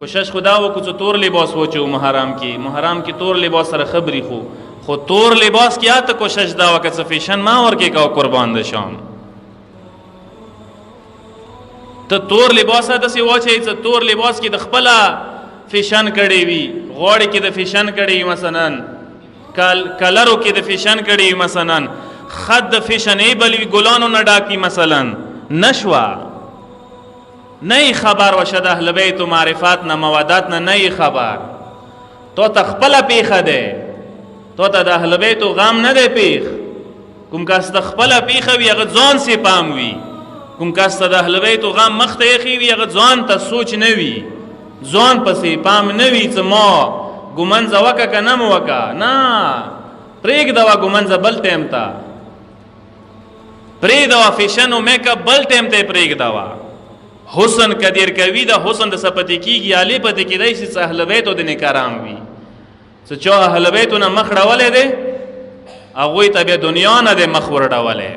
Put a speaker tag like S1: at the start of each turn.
S1: کوشش خدا وکړو چې تور لباس وچو محرم کې تور لباس سره خبري خو تور لباس کې آته کوشش دا وکړه چې فیشن ما ورکې کا قربان ده شام ته تور لباس د سی واچي چې تور لباس کې د خپل فیشن کړي وي غوړ کې د فیشن کړي مثلا کلرو کې د فیشن کړي مثلا خد د فیشنې بلوي ګلانو نه ډاکی مثلا نشوا نه خبر وشه د اهل بیت و معرفات نه موادات نه خبر تو تخپل پیخه ده تو ته د اهل بیت غم نه ده پیخ کوم کس تخپل پیخه وي هغه ځان سي پام وي کوم کس د اهل بیت غم مخته خي وي هغه ځان ته سوچ نه وي ځان پسې پام نه وي چې ما ګمن زوکه کنه مو وکا نه پرېګ دوا ګمن ز بل ټیم تا پرېګ دوا فیشن او میک اپ بل ټیم ته پرېګ دوا حسن کدیر کوي دا حسن د سپتی کیږي علی پته کې دای چې اهل بیت د نکرام وي چې چا اهل بیت نه مخ ډولې ده هغه ته به دنیا نه د مخ ور ډولې